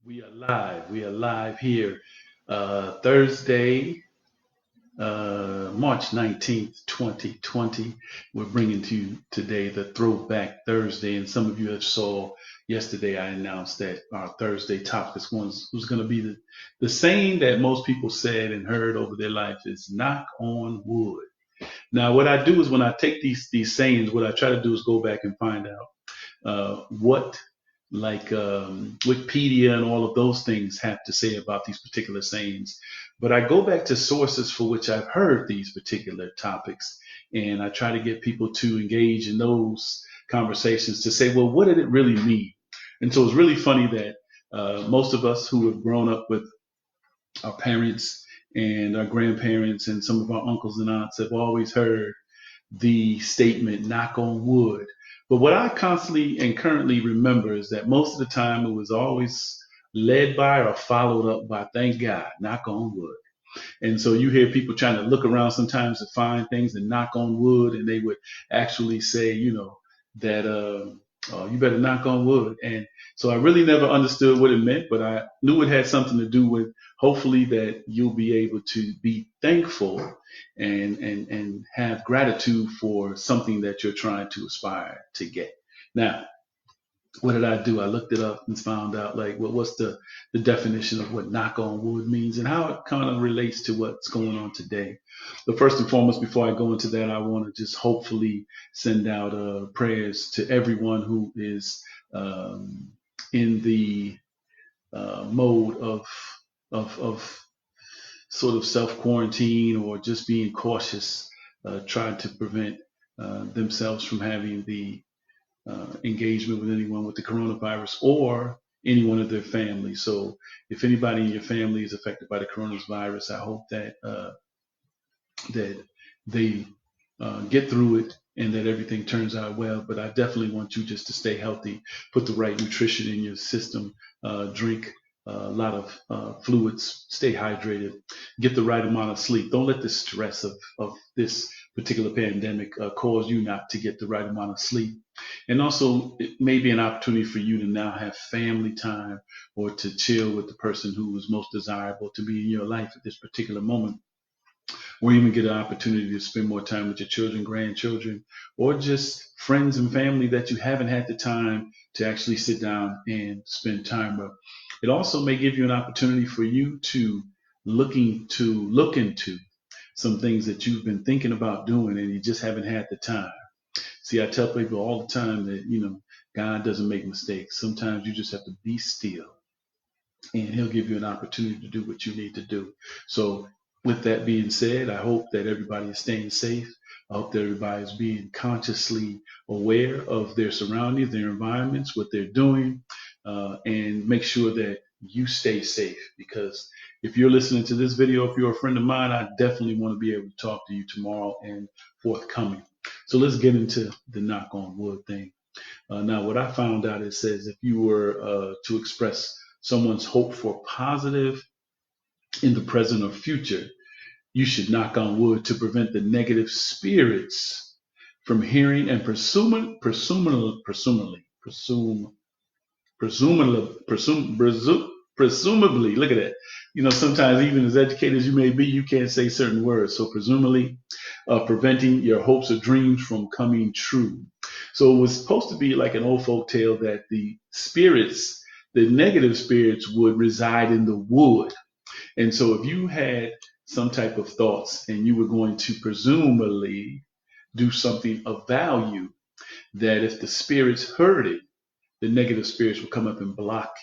We are live. We are live here, Thursday, March 19th, 2020. We're bringing to you today the Throwback Thursday. And some of you have saw yesterday I announced that our Thursday topic was going to be the saying that most people said and heard over their life is knock on wood. Now, what I do is when I take these sayings, what I try to do is go back and find out what Wikipedia and all of those things have to say about these particular sayings. But I go back to sources for which I've heard these particular topics, and I try to get people to engage in those conversations to say, well, what did it really mean? And so it's really funny that most of us who have grown up with our parents and our grandparents and some of our uncles and aunts have always heard the statement knock on wood. But what I constantly and currently remember is that most of the time it was always led by or followed up by thank God, knock on wood. And so you hear people trying to look around sometimes to find things and knock on wood, and they would actually say, that you better knock on wood. And so I really never understood what it meant, but I knew it had something to do with hopefully that you'll be able to be thankful and have gratitude for something that you're trying to aspire to get. Now, what did I do? I looked it up and found out what's the definition of what knock on wood means and how it kind of relates to what's going on today. But first and foremost, before I go into that, I want to just hopefully send out prayers to everyone who is in the mode of sort of self quarantine or just being cautious, trying to prevent themselves from having the engagement with anyone with the coronavirus or anyone of their family. So if anybody in your family is affected by the coronavirus, I hope that they get through it and that everything turns out well. But I definitely want you just to stay healthy, put the right nutrition in your system, drink a lot of fluids, stay hydrated, get the right amount of sleep. Don't let the stress of this particular pandemic cause you not to get the right amount of sleep. And also, it may be an opportunity for you to now have family time or to chill with the person who is most desirable to be in your life at this particular moment, or even get an opportunity to spend more time with your children, grandchildren, or just friends and family that you haven't had the time to actually sit down and spend time with. It also may give you an opportunity for you to look into some things that you've been thinking about doing and you just haven't had the time. See, I tell people all the time that, God doesn't make mistakes. Sometimes you just have to be still and he'll give you an opportunity to do what you need to do. So with that being said, I hope that everybody is staying safe. I hope that everybody is being consciously aware of their surroundings, their environments, what they're doing, and make sure that you stay safe. Because if you're listening to this video, if you're a friend of mine, I definitely want to be able to talk to you tomorrow and forthcoming. So let's get into the knock on wood thing. Now, what I found out, it says if you were to express someone's hope for positive in the present or future, you should knock on wood to prevent the negative spirits from hearing and presumably, look at that. Sometimes even as educators you may be, you can't say certain words. So presumably preventing your hopes or dreams from coming true. So it was supposed to be like an old folk tale that the negative spirits would reside in the wood. And so if you had some type of thoughts and you were going to presumably do something of value, that if the spirits heard it, the negative spirits would come up and block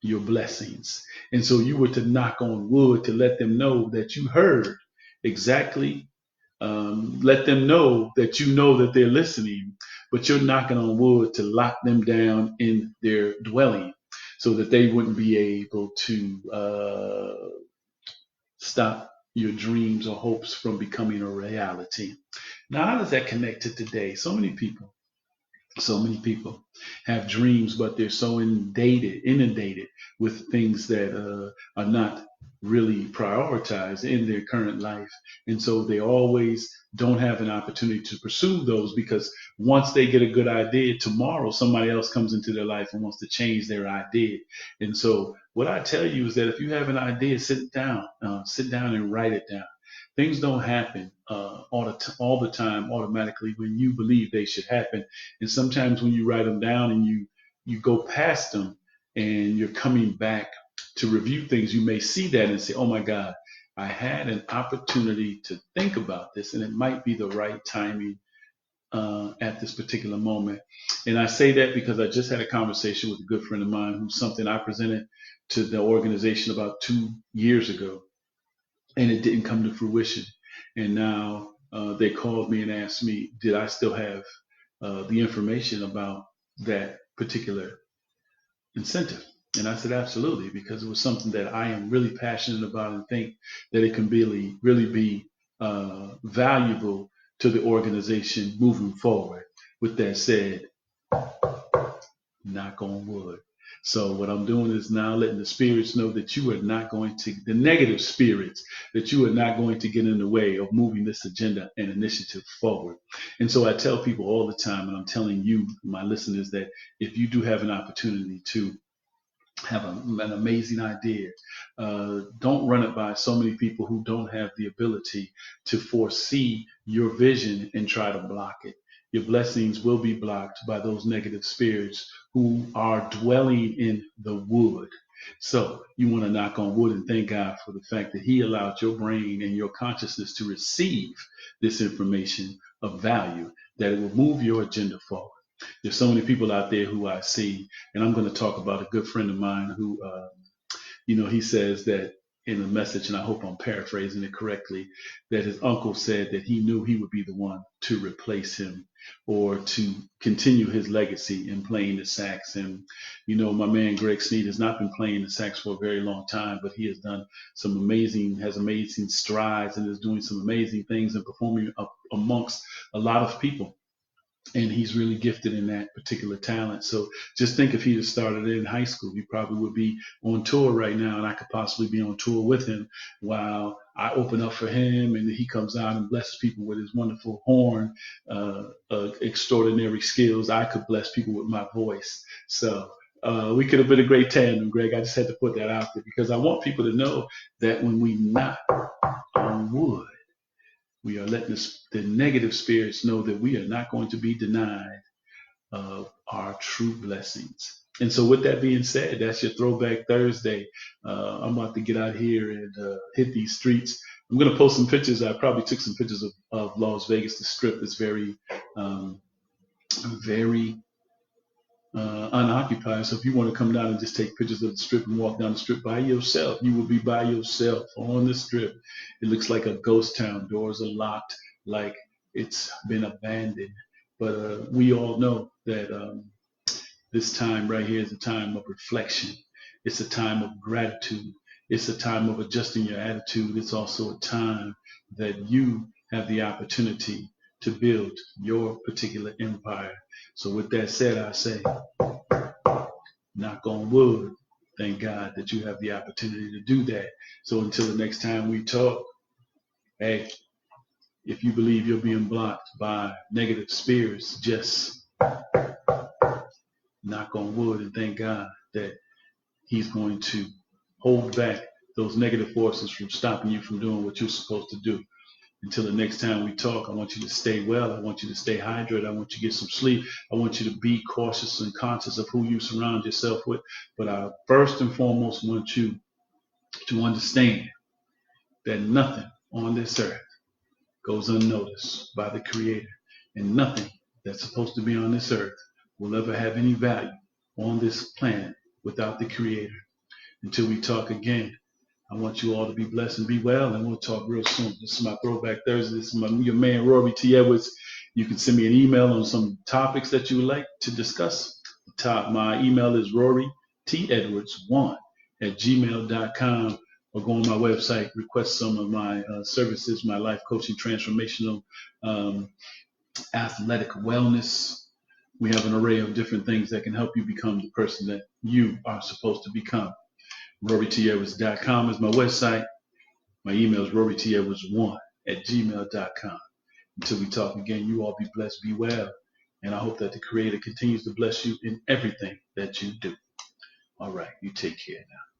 your blessings. And so you were to knock on wood to let them know that you heard exactly. Let them know that you know that they're listening, but you're knocking on wood to lock them down in their dwelling so that they wouldn't be able to stop your dreams or hopes from becoming a reality. Now, how does that connect to today? So many people have dreams, but they're so inundated with things that are not really prioritize in their current life. And so they always don't have an opportunity to pursue those, because once they get a good idea, tomorrow somebody else comes into their life and wants to change their idea. And so what I tell you is that if you have an idea, sit down and write it down. Things don't happen all the time automatically when you believe they should happen. And sometimes when you write them down and you go past them and you're coming back to review things, you may see that and say, oh my God, I had an opportunity to think about this, and it might be the right timing at this particular moment. And I say that because I just had a conversation with a good friend of mine who's something I presented to the organization about 2 years ago, and it didn't come to fruition. And now they called me and asked me, did I still have the information about that particular incentive? And I said, absolutely, because it was something that I am really passionate about and think that it can really be valuable to the organization moving forward. With that said, knock on wood. So what I'm doing is now letting the spirits know that you are not going to, the negative spirits, that you are not going to get in the way of moving this agenda and initiative forward. And so I tell people all the time, and I'm telling you, my listeners, that if you do have an opportunity to have an amazing idea, don't run it by so many people who don't have the ability to foresee your vision and try to block it. Your blessings will be blocked by those negative spirits who are dwelling in the wood. So you want to knock on wood and thank God for the fact that He allowed your brain and your consciousness to receive this information of value, that it will move your agenda forward. There's so many people out there who I see, and I'm going to talk about a good friend of mine who, he says that in a message, and I hope I'm paraphrasing it correctly, that his uncle said that he knew he would be the one to replace him or to continue his legacy in playing the sax. And, my man Greg Sneed has not been playing the sax for a very long time, but he has done has amazing strides and is doing some amazing things and performing up amongst a lot of people, and he's really gifted in that particular talent. So just think, if he'd have started in high school, he probably would be on tour right now, and I could possibly be on tour with him while I open up for him, and he comes out and blesses people with his wonderful horn, extraordinary skills. I could bless people with my voice. So we could have been a great tandem, Greg. I just had to put that out there because I want people to know that when we knock on wood, we are letting the negative spirits know that we are not going to be denied of our true blessings. And so, with that being said, that's your Throwback Thursday. I'm about to get out here and hit these streets. I'm going to post some pictures. I probably took some pictures of Las Vegas. The Strip is very unoccupied. So if you want to come down and just take pictures of the Strip and walk down the Strip by yourself, you will be by yourself on the Strip. It looks like a ghost town. Doors are locked, like it's been abandoned. But we all know that this time right here is a time of reflection. It's a time of gratitude. It's a time of adjusting your attitude. It's also a time that you have the opportunity to build your particular empire. So with that said, I say, knock on wood. Thank God that you have the opportunity to do that. So until the next time we talk, hey, if you believe you're being blocked by negative spirits, just knock on wood and thank God that He's going to hold back those negative forces from stopping you from doing what you're supposed to do. Until the next time we talk, I want you to stay well. I want you to stay hydrated. I want you to get some sleep. I want you to be cautious and conscious of who you surround yourself with. But I first and foremost want you to understand that nothing on this earth goes unnoticed by the Creator, and nothing that's supposed to be on this earth will ever have any value on this planet without the Creator. Until we talk again, I want you all to be blessed and be well, and we'll talk real soon. This is my Throwback Thursday. This is your man, Rory T. Edwards. You can send me an email on some topics that you would like to discuss. My email is rorytedwards1@gmail.com, or go on my website, request some of my services, my life coaching, transformational, athletic wellness. We have an array of different things that can help you become the person that you are supposed to become. RoryTEdwards.com is my website. My email is RoryTEdwards1@gmail.com. Until we talk again, you all be blessed, be well. And I hope that the Creator continues to bless you in everything that you do. All right, you take care now.